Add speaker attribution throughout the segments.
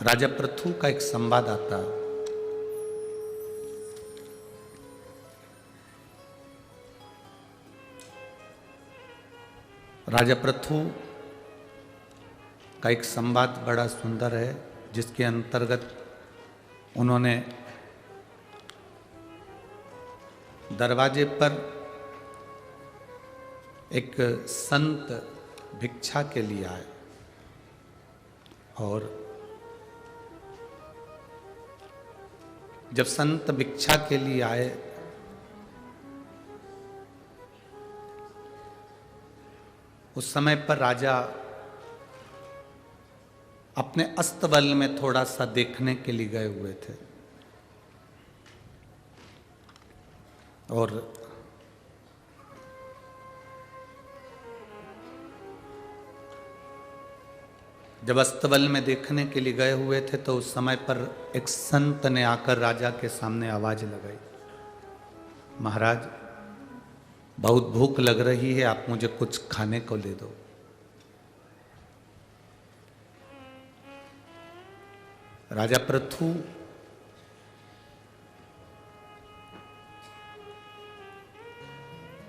Speaker 1: राजा पृथु का एक संवाद आता। राजा पृथु का एक संवाद बड़ा सुंदर है, जिसके अंतर्गत उन्होंने दरवाजे पर एक संत भिक्षा के लिए आए और जब संत भिक्षा के लिए आए उस समय पर राजा अपने अस्तबल में थोड़ा सा देखने के लिए गए हुए थे और जब अस्तबल में देखने के लिए गए हुए थे तो उस समय पर एक संत ने आकर राजा के सामने आवाज लगाई, महाराज बहुत भूख लग रही है, आप मुझे कुछ खाने को दे दो। राजा पृथु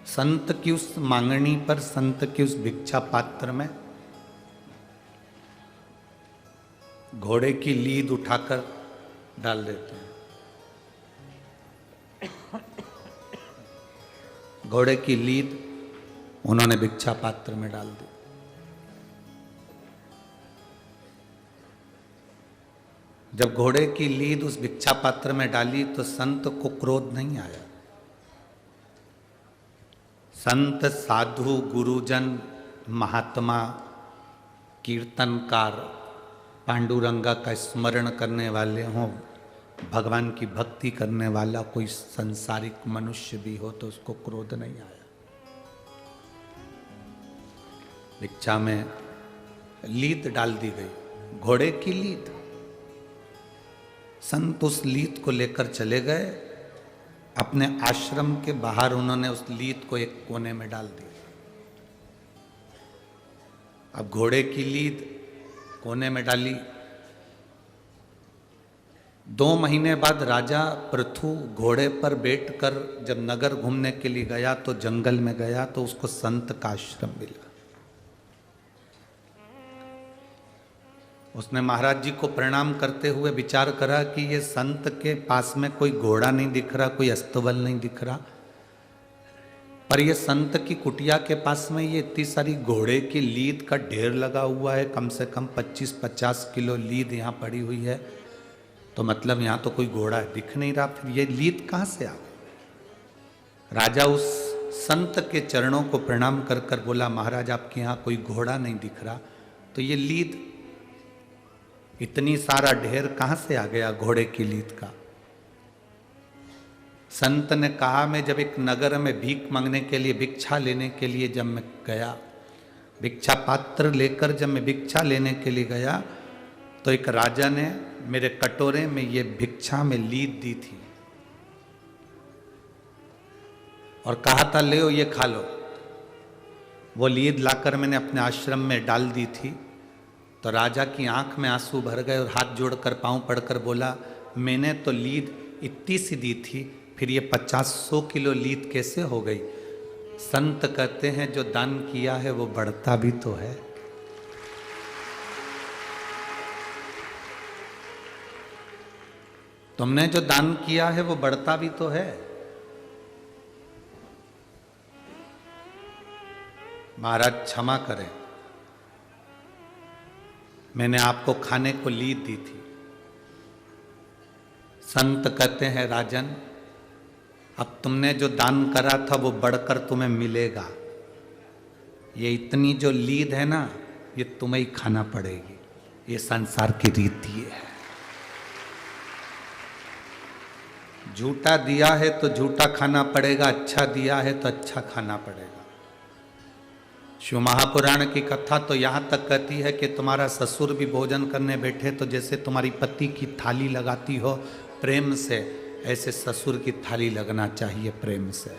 Speaker 1: संत की उस मांगनी पर, संत की उस भिक्षा पात्र में घोड़े की लीद उठाकर डाल देते हैं। घोड़े की लीद उन्होंने भिक्षा पात्र में डाल दी। जब घोड़े की लीद उस भिक्षा पात्र में डाली तो संत को क्रोध नहीं आया। संत, साधु, गुरुजन, महात्मा, कीर्तनकार, पांडुरंगा का स्मरण करने वाले हों, भगवान की भक्ति करने वाला कोई संसारिक मनुष्य भी हो तो उसको क्रोध नहीं आया। भिक्षा में लीद डाल दी गई, घोड़े की लीद। संत उस लीद को लेकर चले गए। अपने आश्रम के बाहर उन्होंने उस लीद को एक कोने में डाल दिया। अब घोड़े की लीद कोने में डाली। 2 महीने बाद राजा पृथु घोड़े पर बैठकर जब नगर घूमने के लिए गया तो जंगल में गया तो उसको संत का आश्रम मिला। उसने महाराज जी को प्रणाम करते हुए विचार करा कि ये संत के पास में कोई घोड़ा नहीं दिख रहा, कोई अस्तबल नहीं दिख रहा, पर ये संत की कुटिया के पास में ये इतनी सारी घोड़े की लीद का ढेर लगा हुआ है। कम से कम 25-50 किलो लीद यहाँ पड़ी हुई है, तो मतलब यहाँ तो कोई घोड़ा दिख नहीं रहा। फिर ये लीद कहाँ से आ गई? राजा उस संत के चरणों को प्रणाम कर कर बोला, महाराज आपके यहाँ कोई घोड़ा नहीं दिख रहा, तो ये लीद, इतनी सारा ढेर कहाँ से आ गया घोड़े की लीद का? संत ने कहा, मैं जब एक नगर में भीख मांगने के लिए, भिक्षा लेने के लिए जब मैं गया, भिक्षा पात्र लेकर जब मैं भिक्षा लेने के लिए गया तो एक राजा ने मेरे कटोरे में ये भिक्षा में लीद दी थी और कहा था ले ये खा लो। वो लीद लाकर मैंने अपने आश्रम में डाल दी थी। तो राजा की आंख में आंसू भर गए और हाथ जोड़कर पांव पड़कर बोला, मैंने तो लीद इतनी सी दी थी, फिर ये 50-100 किलो लीद कैसे हो गई? संत कहते हैं जो दान किया है वो बढ़ता भी तो है। तुमने जो दान किया है वो बढ़ता भी तो है। महाराज क्षमा करें, मैंने आपको खाने को लीद दी थी। संत कहते हैं, राजन अब तुमने जो दान करा था वो बढ़कर तुम्हें मिलेगा। ये इतनी जो लीद है ना, ये तुम्हें ही खाना पड़ेगी। ये संसार की रीति है। झूठा दिया है तो झूठा खाना पड़ेगा, अच्छा दिया है तो अच्छा खाना पड़ेगा। शिव महापुराण की कथा तो यहाँ तक कहती है कि तुम्हारा ससुर भी भोजन करने बैठे तो जैसे तुम्हारी पति की थाली लगाती हो प्रेम से, ऐसे ससुर की थाली लगना चाहिए प्रेम से।